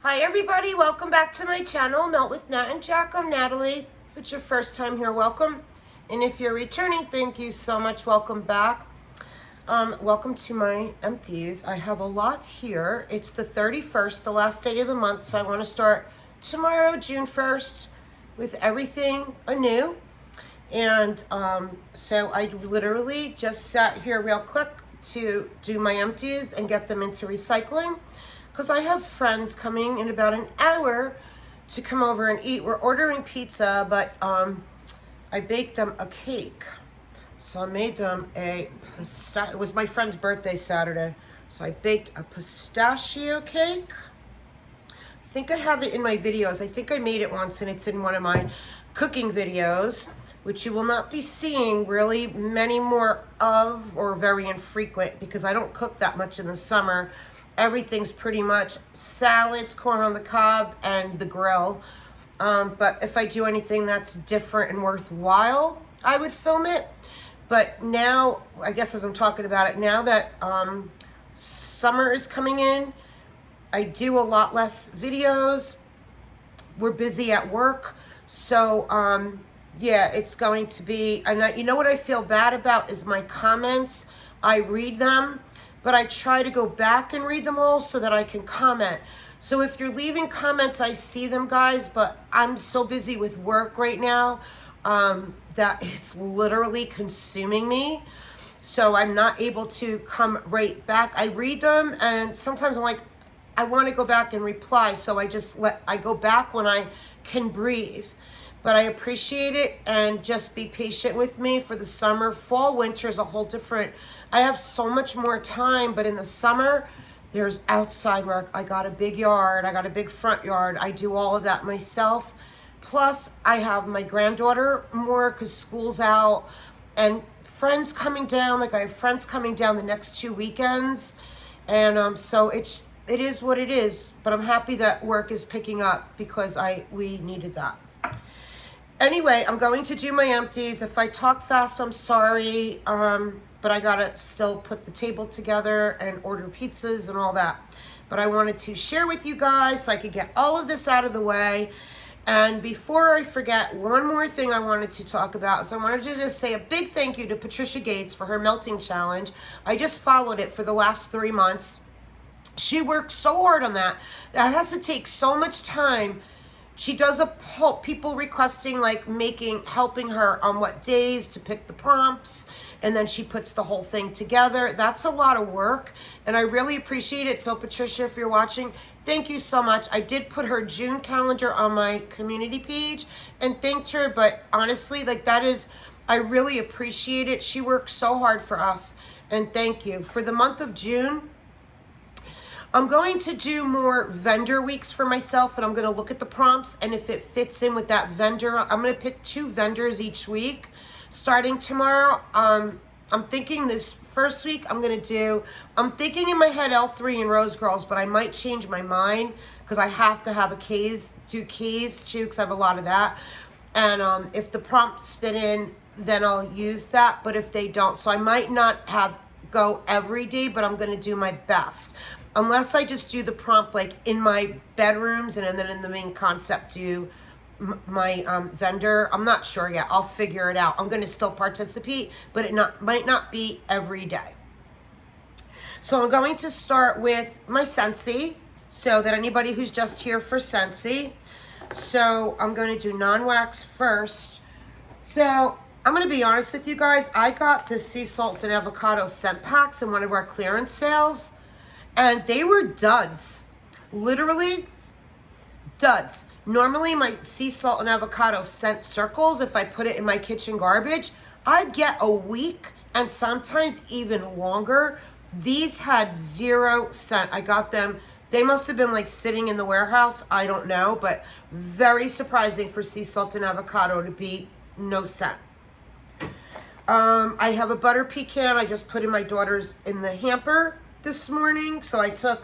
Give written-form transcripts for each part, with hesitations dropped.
Hi everybody, welcome back to my channel, Melt with Nat and Jack. I'm Natalie. If it's your first time here, welcome. And if you're returning, thank you so much, welcome back. Welcome to my empties. I have a lot here. It's the 31st, the last day of the month, so I want to start tomorrow, June 1st, with everything anew. And so I literally just sat here real quick to do my empties and get them into recycling, because I have friends coming in about an hour to come over and eat. We're ordering pizza, but I baked them a cake. So I made them it was my friend's birthday Saturday. So I baked a pistachio cake. I think I have it in my videos. I think I made it once and it's in one of my cooking videos, which you will not be seeing really many more of, or very infrequent, because I don't cook that much in the summer. Everything's pretty much salads, corn on the cob, and the grill. But if I do anything that's different and worthwhile, I would film it. But now, I guess as I'm talking about it, now that summer is coming in, I do a lot less videos. We're busy at work. So, yeah, it's going to be, and you know what I feel bad about is my comments. I read them, but I try to go back and read them all so that I can comment. So if you're leaving comments, I see them, guys, but I'm so busy with work right now that it's literally consuming me. So I'm not able to come right back. I read them, and sometimes I'm like, I want to go back and reply. So I go back when I can breathe. But I appreciate it, and just be patient with me for the summer. Fall, winter is a whole different. I have so much more time, but in the summer, there's outside work. I got a big yard. I got a big front yard. I do all of that myself. Plus, I have my granddaughter more because school's out, and friends coming down. Like, I have friends coming down the next 2 weekends, and so it is what it is. But I'm happy that work is picking up because we needed that. Anyway, I'm going to do my empties. If I talk fast, I'm sorry, but I gotta still put the table together and order pizzas and all that. But I wanted to share with you guys so I could get all of this out of the way. And before I forget, one more thing I wanted to talk about is I wanted to just say a big thank you to Patricia Gates for her melting challenge. I just followed it for the last 3 months. She worked so hard on that. That has to take so much time. She does a poll, people requesting, like, helping her on what days to pick the prompts, and then she puts the whole thing together. That's a lot of work, and I really appreciate it. So Patricia, if you're watching, thank you so much. I did put her June calendar on my community page and thanked her, but honestly, like, I really appreciate it. She worked so hard for us, and thank you. For the month of June, I'm going to do more vendor weeks for myself, and I'm going to look at the prompts, and if it fits in with that vendor, I'm going to pick 2 vendors each week. Starting tomorrow, I'm thinking this first week I'm thinking in my head L3 and Rose Girls, but I might change my mind because I have to have do keys too, because I have a lot of that. And if the prompts fit in, then I'll use that, but if they don't, so I might not go every day, but I'm going to do my best. Unless I just do the prompt like in my bedrooms and then in the main concept do my vendor. I'm not sure yet. I'll figure it out. I'm going to still participate, but it might not be every day. So I'm going to start with my Scentsy, so that anybody who's just here for Scentsy. So I'm going to do non-wax first. So I'm going to be honest with you guys. I got the sea salt and avocado scent packs in one of our clearance sales, and they were duds. Literally duds. Normally my sea salt and avocado scent circles, if I put it in my kitchen garbage, I get a week and sometimes even longer. These had 0 scent. I got them, they must have been like sitting in the warehouse, I don't know, but very surprising for sea salt and avocado to be no scent. I have a butter pecan I just put in my daughter's in the hamper this morning. So I took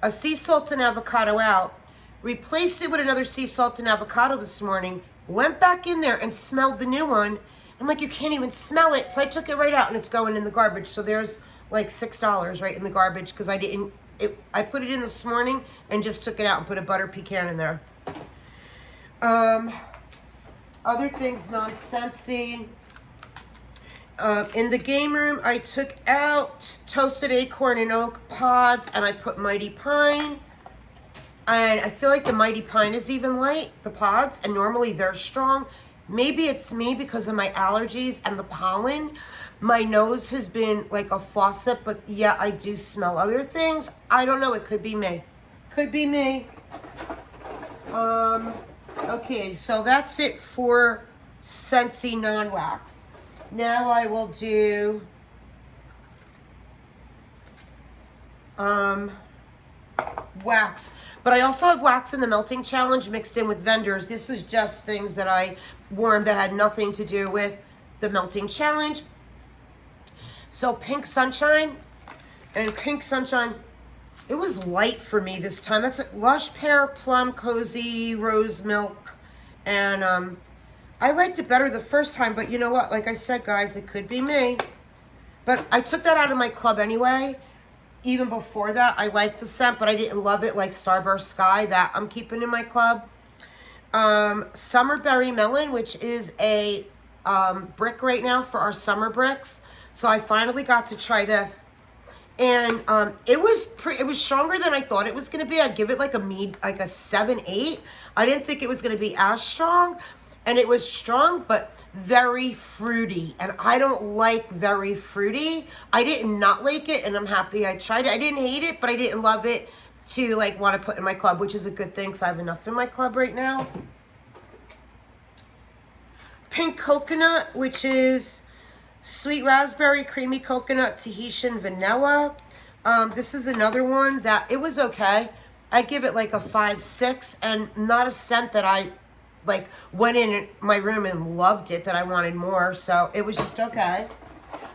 a sea salt and avocado out, replaced it with another sea salt and avocado this morning, went back in there and smelled the new one. I'm like, you can't even smell it. So I took it right out and it's going in the garbage. So there's like $6 right in the garbage because I didn't I put it in this morning and just took it out and put a butter pecan in there. Other things, non-Scentsy. In the game room, I took out Toasted Acorn and Oak pods, and I put Mighty Pine. And I feel like the Mighty Pine is even light, the pods, and normally they're strong. Maybe it's me because of my allergies and the pollen. My nose has been like a faucet, but yeah, I do smell other things. I don't know, it could be me. Could be me. Okay, so that's it for Scentsy non-wax. Now I will do wax. But I also have wax in the melting challenge mixed in with vendors. This is just things that I warmed that had nothing to do with the melting challenge. So Pink Sunshine, and Pink Sunshine, it was light for me this time. That's Lush Pear, Plum, Cozy, Rose Milk, and I liked it better the first time, but you know what? Like I said, guys, it could be me. But I took that out of my club anyway. Even before that, I liked the scent, but I didn't love it like Starburst Sky. That I'm keeping in my club. Summer Berry Melon, which is a brick right now for our summer bricks. So I finally got to try this. And it was stronger than I thought it was going to be. I'd give it like a 7, 8. I didn't think it was going to be as strong. And it was strong, but very fruity. And I don't like very fruity. I did not like it, and I'm happy I tried it. I didn't hate it, but I didn't love it to like want to put in my club, which is a good thing because I have enough in my club right now. Pink Coconut, which is sweet raspberry, creamy coconut, Tahitian vanilla. This is another one that it was okay. I'd give it like a 5, 6, and not a scent that I like went in my room and loved it, that I wanted more. So it was just okay.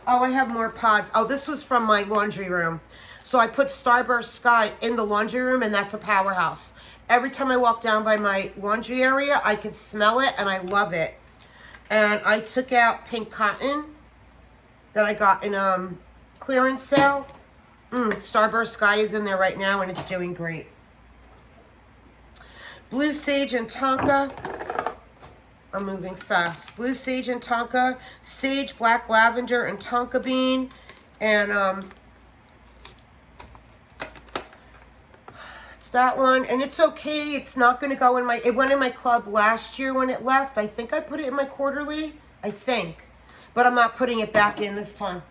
Oh, I have more pods. Oh, this was from my laundry room. So I put Starburst Sky in the laundry room, and that's a powerhouse. Every time I walk down by my laundry area, I can smell it, and I love it. And I took out Pink Cotton that I got in clearance sale. Starburst Sky is in there right now, and it's doing great. Blue Sage and Tonka. I'm moving fast. Blue Sage and Tonka. Sage, Black Lavender, and Tonka Bean. And it's that one. And it's okay. It's not going to go in my... It went in my club last year when it left. I think I put it in my quarterly. I think. But I'm not putting it back in this time.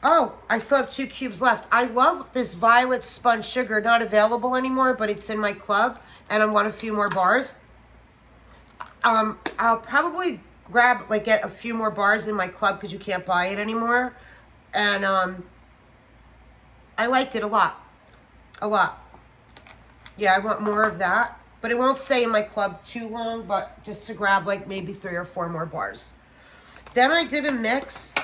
Oh, I still have 2 cubes left. I love this Violet Spun Sugar. Not available anymore, but it's in my club. And I want a few more bars. I'll probably grab, like, get a few more bars in my club because you can't buy it anymore. And I liked it a lot. A lot. Yeah, I want more of that. But it won't stay in my club too long, but just to grab, like, maybe 3 or 4 more bars. Then I did a mix.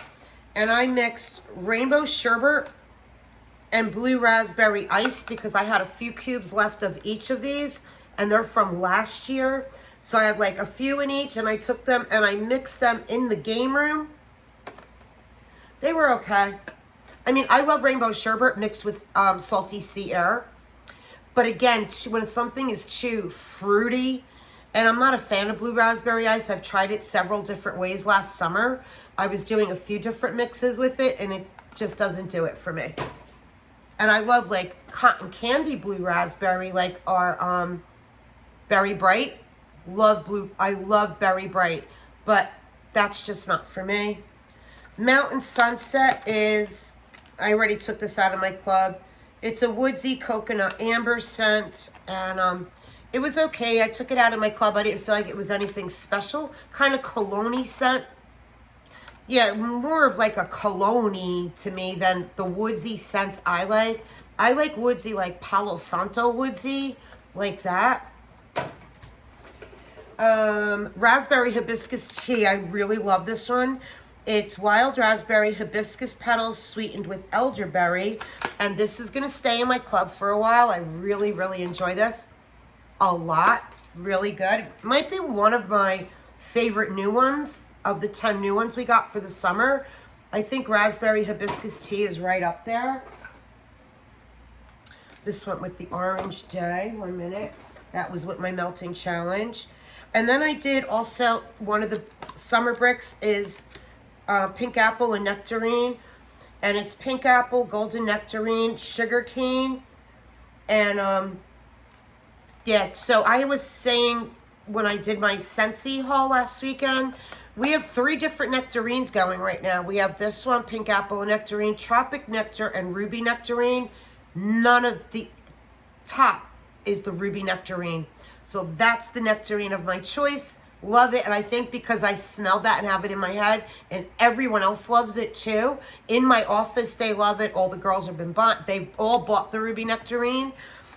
And I mixed Rainbow Sherbet and Blue Raspberry Ice because I had a few cubes left of each of these. And they're from last year. So I had like a few in each. And I took them and I mixed them in the game room. They were okay. I mean, I love Rainbow Sherbet mixed with Salty Sea Air. But again, when something is too fruity... And I'm not a fan of Blue Raspberry Ice. I've tried it several different ways last summer. I was doing a few different mixes with it, and it just doesn't do it for me. And I love, like, cotton candy Blue Raspberry, like our Berry Bright. I love Berry Bright, but that's just not for me. Mountain Sunset is, I already took this out of my club. It's a woodsy coconut amber scent, and it was okay. I took it out of my club. I didn't feel like it was anything special. Kind of cologne-y scent. Yeah, more of like a cologne-y to me than the woodsy scents I like. I like woodsy, like Palo Santo woodsy, like that. Raspberry Hibiscus Tea. I really love this one. It's wild raspberry hibiscus petals sweetened with elderberry. And this is going to stay in my club for a while. I really, really enjoy this. A lot. Really good. Might be one of my favorite new ones of the 10 new ones we got for the summer. I think raspberry hibiscus tea is right up there. This went with the Orange Day. 1 minute. That was with my melting challenge. And then I did also, one of the summer bricks is pink apple and nectarine. And it's pink apple, golden nectarine, sugar cane. And yeah, so I was saying when I did my Scentsy haul last weekend, we have 3 different nectarines going right now. We have this one, pink apple and nectarine, tropic nectar, and ruby nectarine. None of the top is the ruby nectarine. So that's the nectarine of my choice. Love it. And I think because I smelled that and have it in my head, and everyone else loves it too. In my office, they love it. All the girls have been bought. They all bought the ruby nectarine.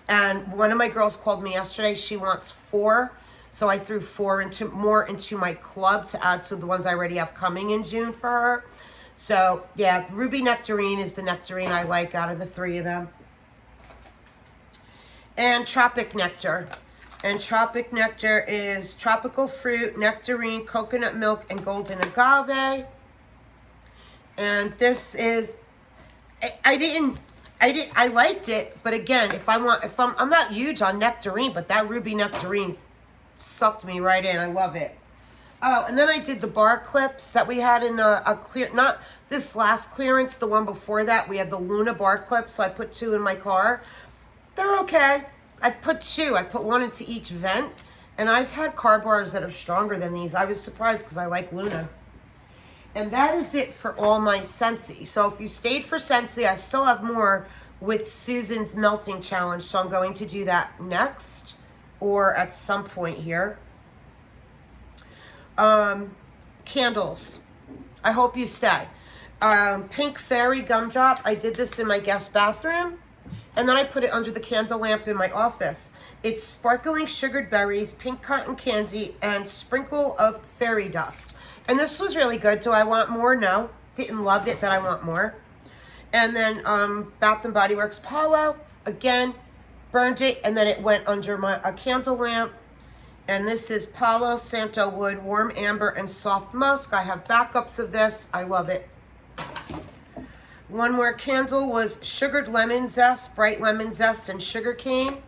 And one of my girls called me yesterday. She wants 4. So I threw 4 more into my club to add to the ones I already have coming in June for her. So yeah, ruby nectarine is the nectarine I like out of the 3 of them. And tropic nectar. And tropic nectar is tropical fruit, nectarine, coconut milk, and golden agave. And this is, I liked it, but again, I'm not huge on nectarine, but that ruby nectarine sucked me right in. I love it. Oh, and then I did the bar clips that we had in a clear, not this last clearance, the one before that. We had the Luna bar clips, so I put 2 in my car. They're okay. I put 2. I put 1 into each vent, and I've had car bars that are stronger than these. I was surprised because I like Luna. And that is it for all my Scentsy. So if you stayed for Scentsy, I still have more with Susan's melting challenge, so I'm going to do that next or at some point here. Candles. I hope you stay. Pink Fairy Gumdrop. I did this in my guest bathroom. And then I put it under the candle lamp in my office. It's sparkling sugared berries, pink cotton candy, and sprinkle of fairy dust. And this was really good. Do I want more? No. Didn't love it, that I want more. And then Bath & Body Works Palo. Again, burned it, and then it went under a candle lamp. And this is Palo Santo Wood, Warm Amber, and Soft Musk. I have backups of this. I love it. One more candle was Sugared Lemon Zest, Bright Lemon Zest, and Sugar Cane.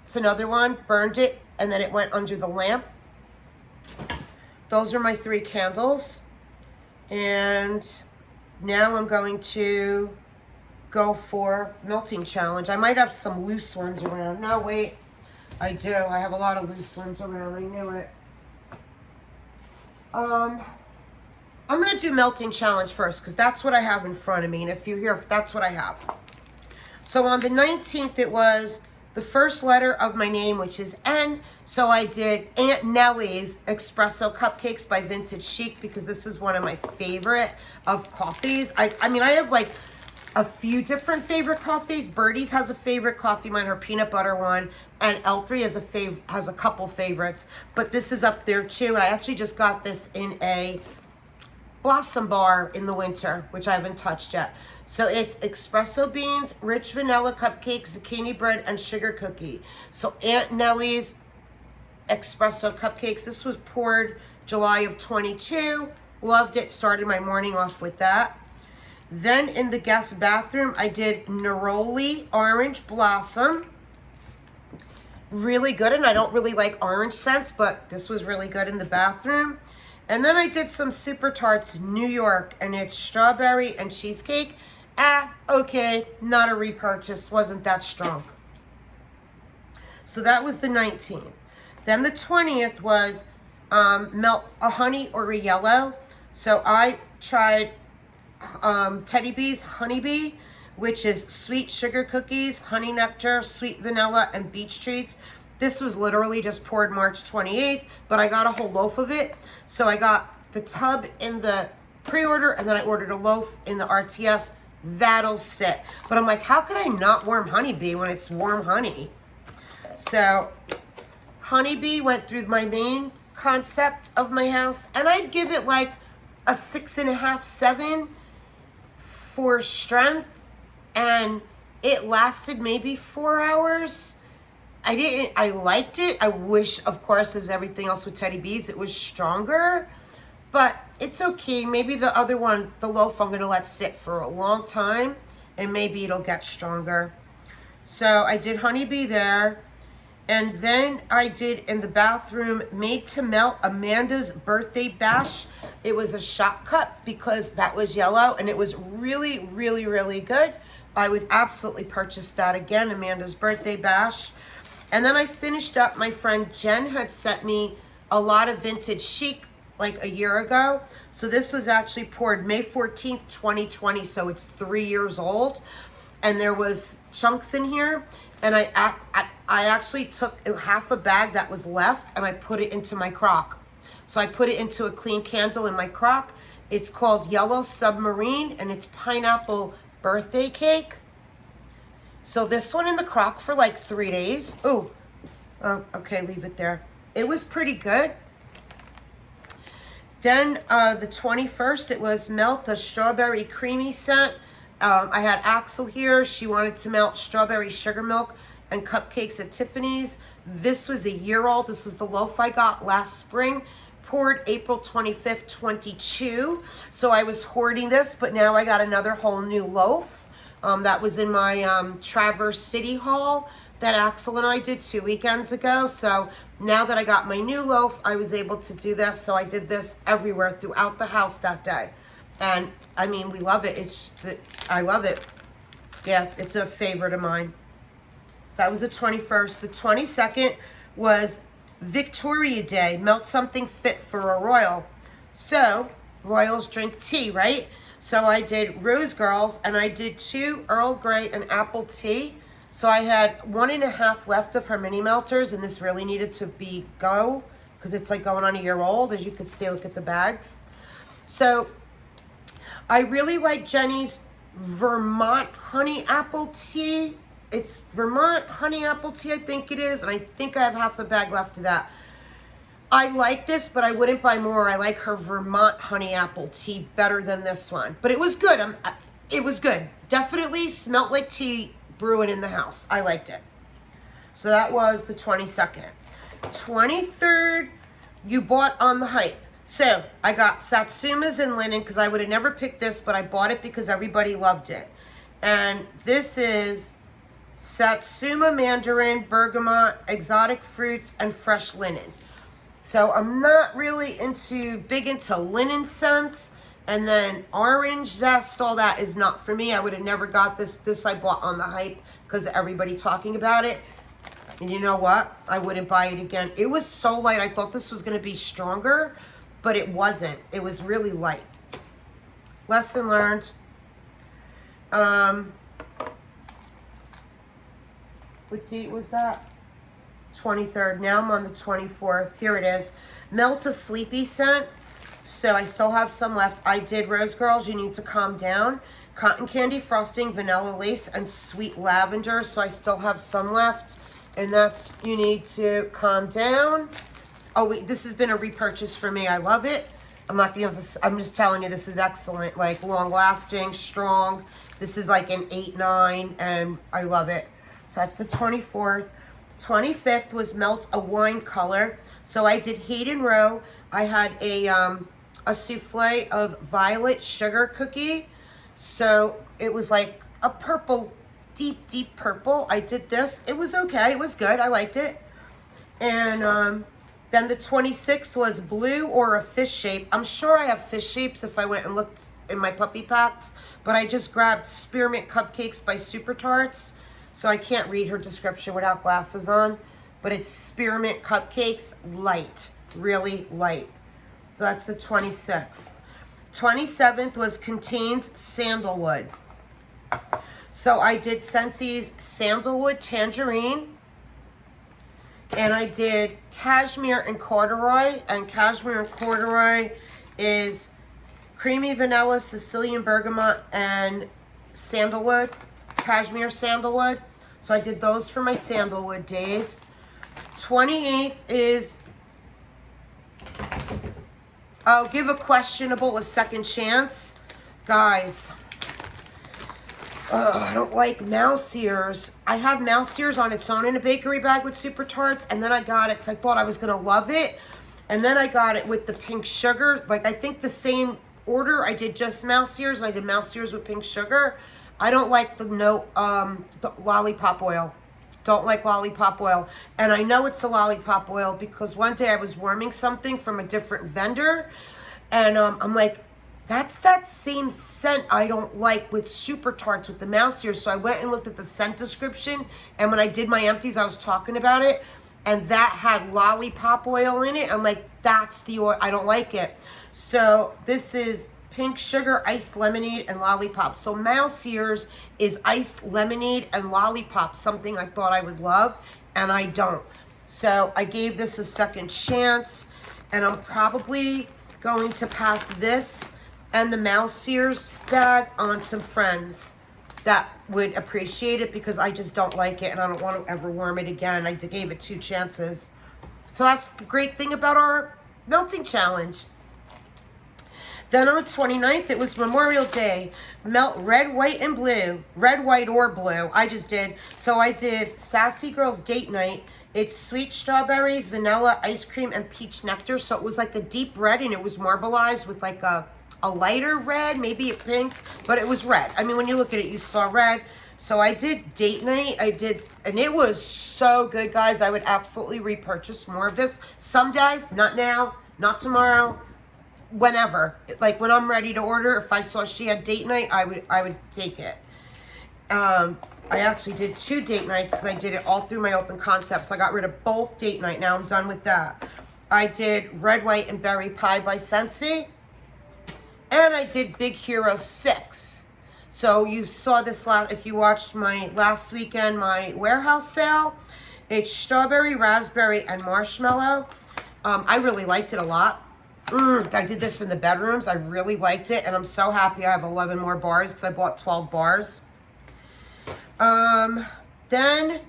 It's another one. Burned it, and then it went under the lamp. Those are my 3 candles. And now I'm going to go for melting challenge. I might have some loose ones around. No, wait. I do. I have a lot of loose ones around. I knew it. I'm going to do melting challenge first because that's what I have in front of me. And if you're here, that's what I have. So on the 19th, it was the first letter of my name, which is N. So I did Aunt Nellie's Espresso Cupcakes by Vintage Chic because this is one of my favorite of coffees. I mean, I have like a few different favorite coffees. Birdie's has a favorite coffee, mine, her peanut butter one. And L3 has a couple favorites. But this is up there too. And I actually just got this in a Blossom bar in the winter, which I haven't touched yet. So it's espresso beans, rich vanilla cupcake, zucchini bread, and sugar cookie. So Aunt Nellie's espresso cupcakes. This was poured July of 22. Loved it. Started my morning off with that. Then in the guest bathroom, I did Neroli Orange Blossom. Really good, and I don't really like orange scents, but this was really good in the bathroom. And then I did some Super Tarts New York, and it's strawberry and cheesecake. Okay, not a repurchase, wasn't that strong. So that was the 19th. Then the 20th was melt a honey or a yellow. So I tried Teddy B's Honeybee, which is sweet sugar cookies, honey nectar, sweet vanilla, and beach treats. This was literally just poured March 28th, but I got a whole loaf of it. So I got the tub in the pre-order, and then I ordered a loaf in the RTS. That'll sit. But I'm like, how could I not warm Honeybee when it's warm honey? So Honeybee went through my main concept of my house, and I'd give it like a 6.5, 7 for strength, and it lasted maybe 4 hours. I liked it. I wish, of course, as everything else with Teddy B's, it was stronger, but it's okay. Maybe the other one, the loaf, I'm going to let sit for a long time, and maybe it'll get stronger. So I did Honeybee there. And then I did in the bathroom Made to Melt Amanda's Birthday Bash. It was a shot cup because that was yellow and it was really, really, really good. I would absolutely purchase that again, Amanda's Birthday Bash. And then I finished up, my friend Jen had sent me a lot of vintage chic like a year ago. So this was actually poured May 14th, 2020. So it's 3 years old. And there was chunks in here. And I actually took half a bag that was left and I put it into my crock. So I put it into a clean candle in my crock. It's called Yellow Submarine and it's pineapple birthday cake. So this one in the crock for like 3 days. Ooh, okay, leave it there. It was pretty good. Then the 21st, it was Melt a Strawberry Creamy Scent. I had Axel here. She wanted to melt strawberry sugar milk and cupcakes at Tiffany's. This was a year old. This was the loaf I got last spring. Poured April 25th, 22. So I was hoarding this, but now I got another whole new loaf. That was in my Traverse City haul that Axel and I did 2 weekends ago. So now that I got my new loaf, I was able to do this. So I did this everywhere throughout the house that day. And I mean, we love it. I love it. Yeah, it's a favorite of mine. So that was the 21st. The 22nd was Victoria Day. Melt something fit for a royal. So royals drink tea, right? So I did Rose Girls and I did 2 Earl Grey and apple tea. So I had 1.5 left of her mini melters and this really needed to go because it's like going on a year old. As you could see, look at the bags. So I really like Jenny's Vermont honey apple tea. It's Vermont honey apple tea, I think it is. And I think I have half a bag left of that. I like this, but I wouldn't buy more. I like her Vermont honey apple tea better than this one. But it was good. It was good. Definitely smelled like tea brewing in the house. I liked it. So that was the 22nd. 23rd, you bought on the hype. So I got Satsumas and linen because I would have never picked this, but I bought it because everybody loved it. And this is Satsuma Mandarin, Bergamot, Exotic Fruits, and Fresh Linen. So I'm not really big into linen scents. And then orange zest, all that is not for me. I would have never got this. This I bought on the hype because of everybody talking about it. And you know what? I wouldn't buy it again. It was so light. I thought this was going to be stronger, but it wasn't. It was really light. Lesson learned. What date was that? 23rd. Now I'm on the 24th. Here it is. Melt a Sleepy Scent. So I still have some left. I did Rose Girls, You Need to Calm Down. Cotton Candy Frosting, Vanilla Lace, and Sweet Lavender. So I still have some left. And that's You Need to Calm Down. Oh, wait, this has been a repurchase for me. I love it. I'm just telling you, this is excellent. Like, long-lasting, strong. This is like an 8-9, and I love it. So that's the 24th. 25th was Melt a Wine Color. So I did Hayden Row. I had a souffle of violet sugar cookie. So it was like a purple, deep, deep purple. I did this. It was okay. It was good. I liked it. And then the 26th was Blue or a Fish Shape. I'm sure I have fish shapes if I went and looked in my puppy packs. But I just grabbed Spearmint Cupcakes by Super Tarts. So I can't read her description without glasses on. But it's Spearmint Cupcakes, light, really light. So that's the 26th. 27th was Contains Sandalwood. So I did Scentsy's Sandalwood Tangerine. And I did Cashmere and Corduroy. And Cashmere and Corduroy is Creamy Vanilla, Sicilian Bergamot, and Sandalwood. Cashmere Sandalwood. So I did those for my sandalwood days. 28th is Give a Questionable a Second Chance. Guys, I don't like mouse ears. I have mouse ears on its own in a bakery bag with Super Tarts, and then I got it because I thought I was going to love it. And then I got it with the pink sugar. Like, I think the same order. I did just mouse ears. I did mouse ears with pink sugar. I don't like the lollipop oil. Don't like lollipop oil. And I know it's the lollipop oil because one day I was warming something from a different vendor, and I'm like, that's that same scent I don't like with Super Tarts with the mouse ears. So I went and looked at the scent description, and when I did my empties, I was talking about it, and that had lollipop oil in it. I'm like, that's the oil. I don't like it. So this is pink sugar, iced lemonade, and lollipop. So mouse ears is iced lemonade and lollipop, something I thought I would love, and I don't. So I gave this a second chance, and I'm probably going to pass this and the mouse ears bag on some friends that would appreciate it because I just don't like it and I don't want to ever warm it again. I gave it 2 chances. So that's the great thing about our melting challenge. Then on the 29th, it was Memorial Day. Melt red, white, and blue. Red, white, or blue. I just did. So I did Sassy Girls Date Night. It's sweet strawberries, vanilla, ice cream, and peach nectar. So it was like a deep red, and it was marbleized with like a lighter red, maybe a pink, but it was red. I mean, when you look at it, you saw red. So I did Date Night. I did, and it was so good, guys. I would absolutely repurchase more of this someday. Not now, not tomorrow. Whenever, like when I'm ready to order, if I saw she had Date Night, I would take it. I actually did 2 date nights because I did it all through my open concept. So I got rid of both Date Night. Now I'm done with that. I did Red, White, and Berry Pie by Scentsy. And I did Big Hero 6. So you saw this if you watched my last weekend, my warehouse sale. It's strawberry, raspberry, and marshmallow. I really liked it a lot. I did this in the bedrooms. I really liked it, and I'm so happy I have 11 more bars because I bought 12 bars. Then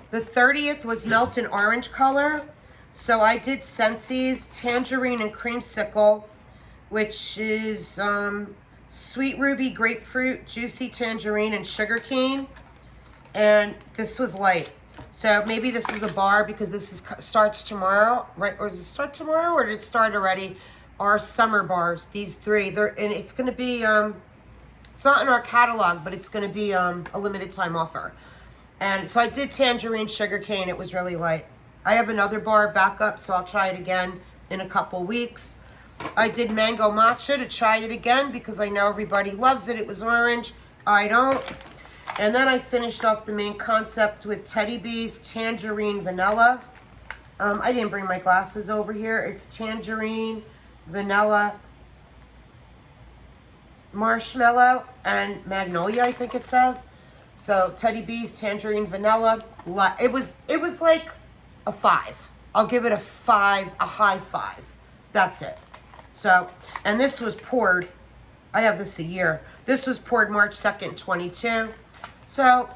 the 30th was Melt in Orange color. So I did Scentsy's Tangerine and Creamsicle, which is Sweet Ruby, Grapefruit, Juicy Tangerine, and Sugar Cane. And this was light. So maybe this is a bar because this starts tomorrow, right? Or does it start tomorrow or did it start already? Our summer bars, these 3. And it's going to be, it's not in our catalog, but it's going to be a limited time offer. And so I did Tangerine Sugar Cane. It was really light. I have another bar backup, so I'll try it again in a couple weeks. I did Mango Matcha to try it again because I know everybody loves it. It was orange. I don't. And then I finished off the main concept with Teddy B's Tangerine Vanilla. I didn't bring my glasses over here. It's Tangerine, Vanilla, Marshmallow, and Magnolia, I think it says. So Teddy B's Tangerine Vanilla. It was like a 5. I'll give it a 5, a high 5. That's it. So, and this was poured. I have this a year. This was poured March 2nd, 22. So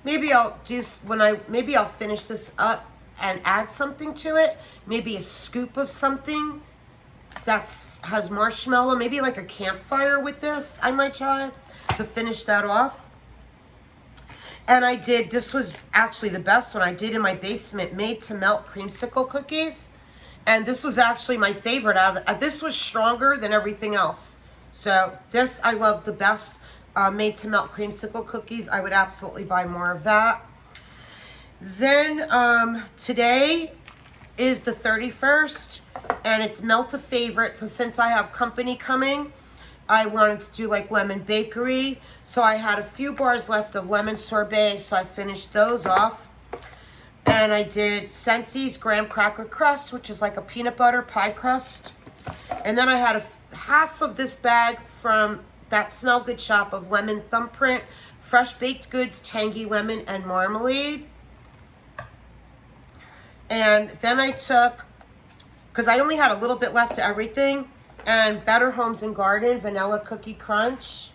maybe I'll maybe I'll finish this up and add something to it. Maybe a scoop of something that has marshmallow. Maybe like a campfire with this. I might try to finish that off. And I did, this was actually the best one I did in my basement, Made to Melt Creamsicle Cookies. And this was actually my favorite out of it. This was stronger than everything else. So this I love the best. Made to Melt Creamsicle Cookies. I would absolutely buy more of that. Then today is the 31st and it's Melt a Favorite. So since I have company coming, I wanted to do like lemon bakery. So I had a few bars left of lemon sorbet, so I finished those off. And I did Scentsy's Graham Cracker Crust, which is like a peanut butter pie crust. And then I had half of this bag from that Smell Good shop of lemon thumbprint, fresh baked goods, tangy lemon, and marmalade. And then I took, because I only had a little bit left to everything, and Better Homes and Garden Vanilla Cookie Crunch.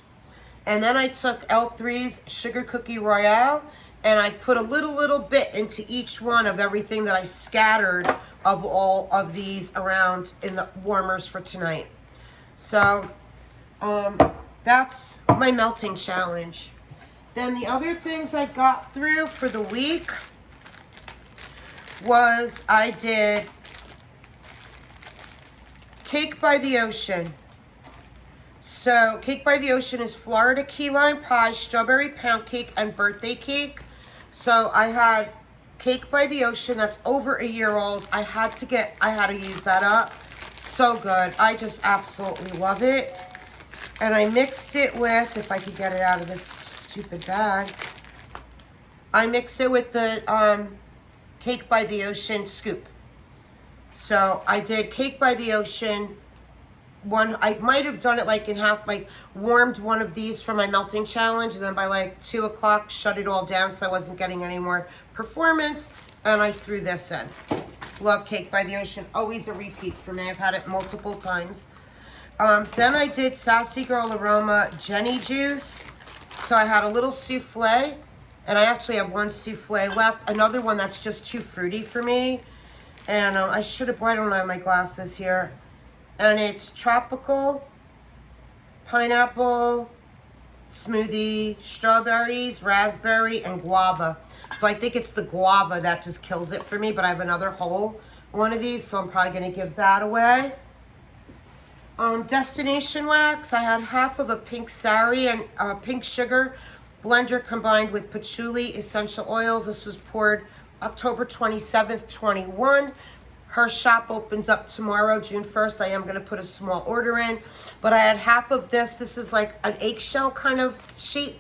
And then I took L3's Sugar Cookie Royale, and I put a little bit into each one of everything that I scattered of all of these around in the warmers for tonight. So, that's my melting challenge. Then the other things I got through for the week was I did Cake by the Ocean. So Cake by the Ocean is Florida key lime pie, strawberry pound cake, and birthday cake. So I had Cake by the Ocean that's over a year old. I had to use that up. So good. I just absolutely love it. And I mixed it with, if I could get it out of this stupid bag, I mixed it with the Cake by the Ocean scoop. So I did Cake by the Ocean. I might have done it like in half, like warmed one of these for my melting challenge, and then by like 2 o'clock shut it all down because I wasn't getting any more performance, and I threw this in. Love Cake by the Ocean. Always a repeat for me. I've had it multiple times. Then I did Sassy Girl Aroma Jenny Juice. So I had a little souffle, and I actually have one souffle left. Another one that's just too fruity for me. And I should have, why don't I have my glasses here? And it's tropical, pineapple, smoothie, strawberries, raspberry, and guava. So I think it's the guava that just kills it for me, but I have another whole one of these, so I'm probably going to give that away. Destination Wax, I had half of a pink sari and pink sugar blender combined with patchouli essential oils. This was poured October 27th, 21. Her shop opens up tomorrow, June 1st. I am going to put a small order in. But I had half of this. This is like an eggshell kind of shape.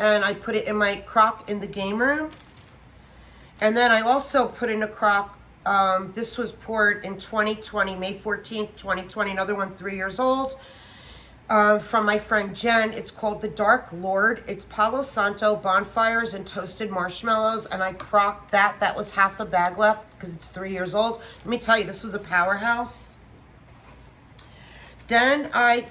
And I put it in my crock in the game room. And then I also put in a crock. This was poured in 2020, May 14th, 2020. Another one 3 years old. From my friend Jen. It's called the Dark Lord. It's Palo Santo, bonfires, and toasted marshmallows. And I crocked that. That was half a bag left because it's 3 years old. Let me tell you, this was a powerhouse. Then I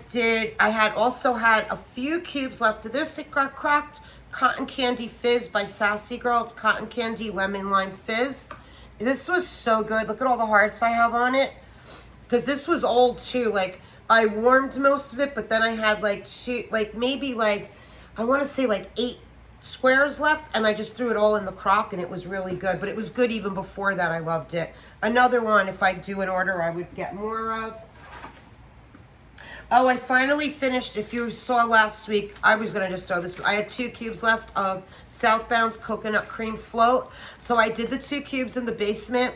also had a few cubes left of this. It got crocked. Cotton Candy Fizz by Sassy Girl. It's Cotton Candy Lemon Lime Fizz. This was so good. Look at all the hearts I have on it. Because this was old too. Like, I warmed most of it, but then I had like I want to say like 8 squares left, and I just threw it all in the crock, and it was really good. But it was good even before that. I loved it. Another one, if I do an order, I would get more of. Oh, I finally finished. If you saw last week, I was going to just throw this. I had 2 cubes left of Southbound's Coconut Cream Float. So I did the 2 cubes in the basement.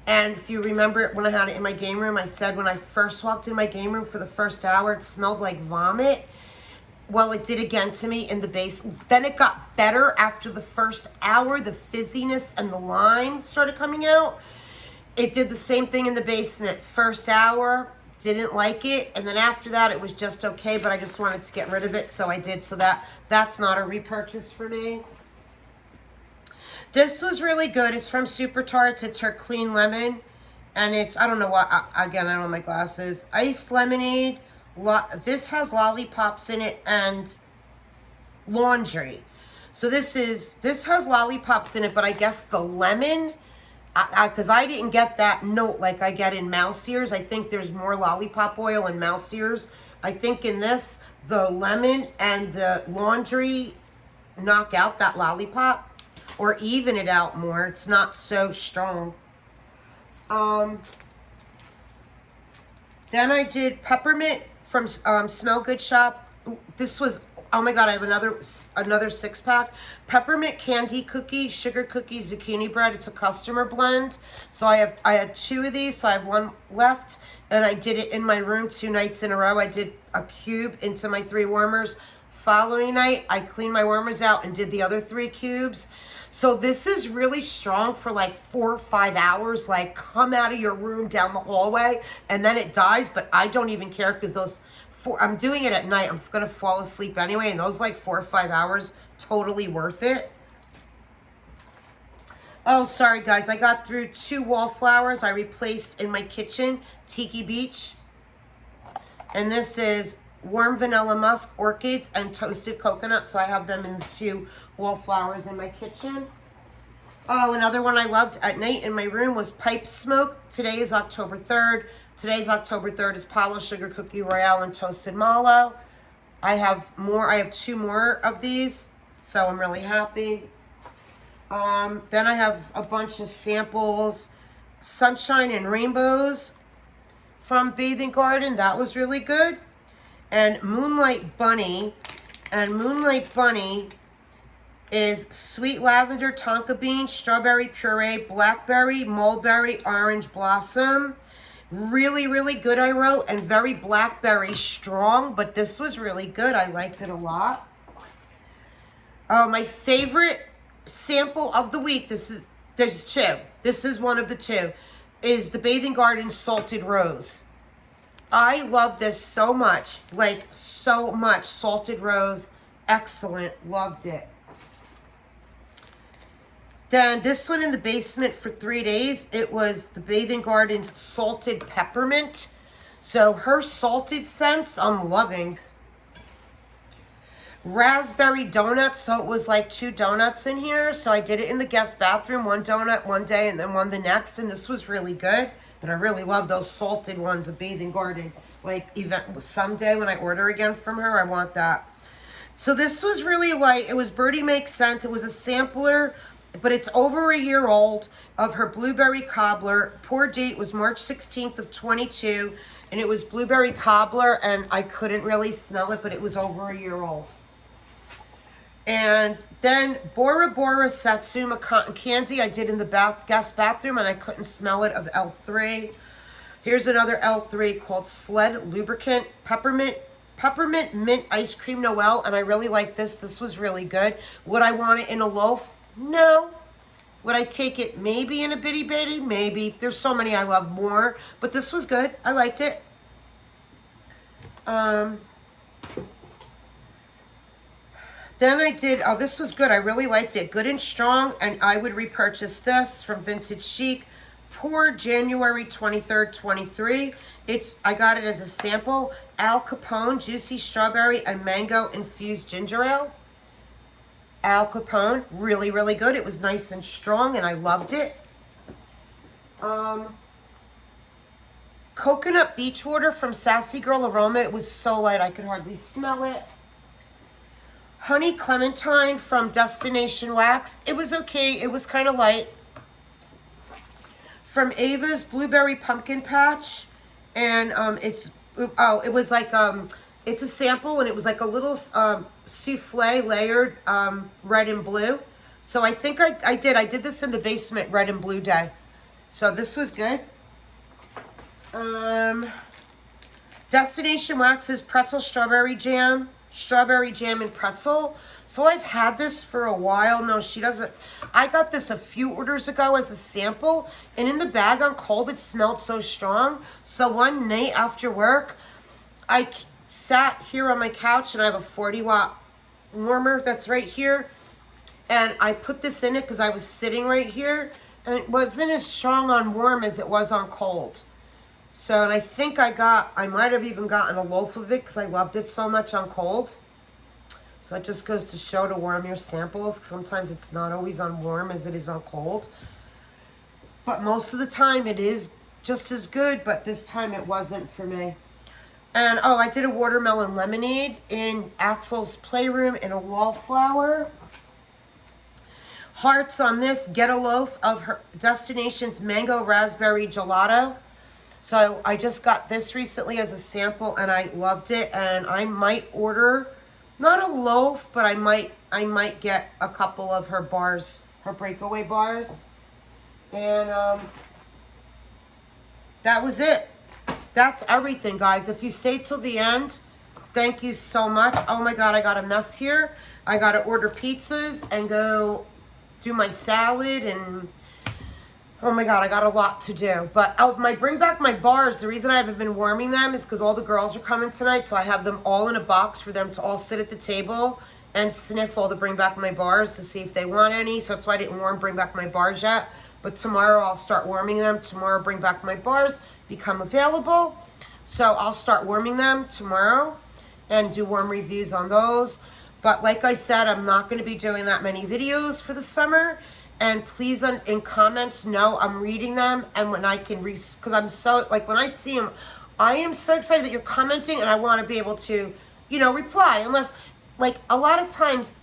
And if you remember when I had it in my game room, I said when I first walked in my game room for the first hour, it smelled like vomit. Well, it did again to me in the base. Then it got better after the first hour. The fizziness and the lime started coming out. It did the same thing in the basement. First hour, didn't like it. And then after that, it was just okay, but I just wanted to get rid of it, so I did. So that's not a repurchase for me. This was really good. It's from Super Tarts. It's her Clean Lemon. And it's, I don't know what, again, I don't have my glasses. Iced lemonade. This has lollipops in it and laundry. So this has lollipops in it, but I guess the lemon, because I didn't get that note like I get in mouse ears. I think there's more lollipop oil in mouse ears. I think in this, the lemon and the laundry knock out that lollipop. Or even it out more. It's not so strong. Then I did peppermint from Smell Good Shop. This was, oh my God, I have another 6-pack. Peppermint candy cookie, sugar cookie, zucchini bread. It's a customer blend. So I had 2 of these, so I have 1 left. And I did it in my room 2 nights in a row. I did a cube into my 3 warmers. Following night, I cleaned my warmers out and did the other 3 cubes. So this is really strong for like 4 or 5 hours. Like, come out of your room down the hallway, and then it dies. But I don't even care because those 4, I'm doing it at night. I'm going to fall asleep anyway. And those like 4 or 5 hours, totally worth it. Oh, sorry guys. I got through 2 wallflowers I replaced in my kitchen. Tiki Beach. And this is warm vanilla musk, orchids, and toasted coconut. So I have them in 2 wallflowers in my kitchen. Oh, another one I loved at night in my room was Pipe Smoke. Today is October 3rd. Today's October 3rd is Palo Sugar Cookie Royale and Toasted Mallow. I have 2 more of these, so I'm really happy. Then I have a bunch of samples. Sunshine and Rainbows from Bathing Garden. That was really good. and Moonlight Bunny. And Moonlight Bunny is sweet lavender, tonka bean, strawberry puree, blackberry, mulberry, orange blossom. Really, really good, I wrote, and very blackberry strong, but this was really good. I liked it a lot. My favorite sample of the week, there's two. This is one of the two, is the Bathing Garden Salted Rose. I love this so much, like so much. Salted Rose, excellent, loved it. Then this one in the basement for 3 days, it was the Bathing Garden's Salted Peppermint. So her salted scents, I'm loving. Raspberry donuts, so it was like 2 donuts in here. So I did it in the guest bathroom, 1 donut one day and then one the next. And this was really good. And I really love those salted ones of Bathing Garden. Like someday when I order again from her, I want that. So this was really light. It was Birdie Makes Sense. It was a sampler, but it's over a year old, of her blueberry cobbler. Pour date was March 16th of 22, and it was blueberry cobbler, and I couldn't really smell it, but it was over a year old. And then Bora Bora Satsuma Cotton Candy I did in the guest bathroom, and I couldn't smell it, of L3. Here's another L3 called Sled Lubricant Peppermint Mint Ice Cream Noel, and I really like this. This was really good. Would I want it in a loaf? No. Would I take it maybe in a bitty bitty? Maybe. There's so many I love more, but this was good. I liked it. Then I did, oh, this was good. I really liked it. Good and Strong, and I would repurchase this from Vintage Chic. Pour January 23rd, 23. I got it as a sample. Al Capone Juicy Strawberry and Mango Infused Ginger Ale. Al Capone, really, really good. It was nice and strong, and I loved it. Coconut Beach Water from Sassy Girl Aroma. It was so light, I could hardly smell it. Honey Clementine from Destination Wax. It was okay. It was kind of light. From Ava's Blueberry Pumpkin Patch. And it was like, it's a sample, and it was like a little souffle layered red and blue. So I think I did this in the basement, red and blue day. So this was good. Destination Wax's Pretzel Strawberry Jam and Pretzel. So I've had this for a while. No, she doesn't. I got this a few orders ago as a sample, and in the bag on cold, it smelled so strong. So one night after work, I sat here on my couch, and I have a 40-watt warmer that's right here, and I put this in it because I was sitting right here, and it wasn't as strong on warm as it was on cold. So, and I think I might have even gotten a loaf of it because I loved it so much on cold. So it just goes to show to warm your samples. Sometimes it's not always on warm as it is on cold. But most of the time it is just as good, but this time it wasn't for me. And, oh, I did a watermelon lemonade in Axel's Playroom in a wallflower. Hearts on this. Get a loaf of her Destination's Mango Raspberry Gelato. So I just got this recently as a sample, and I loved it. And I might order, not a loaf, but I might get a couple of her bars, her breakaway bars. And that was it. That's everything, guys. If you stay till the end, thank you so much. Oh my God, I got a mess here. I got to order pizzas and go do my salad, and oh my God, I got a lot to do. But my bring back my bars, the reason I haven't been warming them is because all the girls are coming tonight, so I have them all in a box for them to all sit at the table and sniff all the bring back my bars to see if they want any. So that's why I didn't bring back my bars yet. But tomorrow I'll start warming them. Tomorrow bring back my bars become available. So I'll start warming them tomorrow and do warm reviews on those. But like I said, I'm not going to be doing that many videos for the summer. And please, in comments, know I'm reading them. And when I can, because I'm so, like, when I see them, I am so excited that you're commenting, and I want to be able to, you know, reply. Unless, like, a lot of times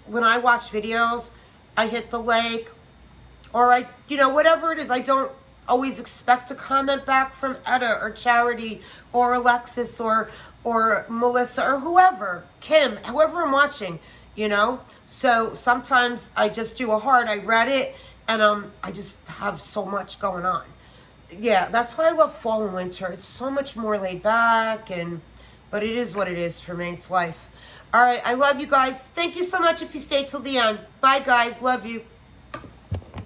when I watch videos, I hit the like, or I, you know, whatever it is, I don't always expect a comment back from Etta or Charity or Alexis or Melissa or whoever, Kim, whoever I'm watching, you know. So sometimes I just do a heart. I read it, and I just have so much going on. Yeah, that's why I love fall and winter. It's so much more laid back, and but it is what it is for me. It's life. All right, I love you guys. Thank you so much if you stayed till the end. Bye, guys. Love you.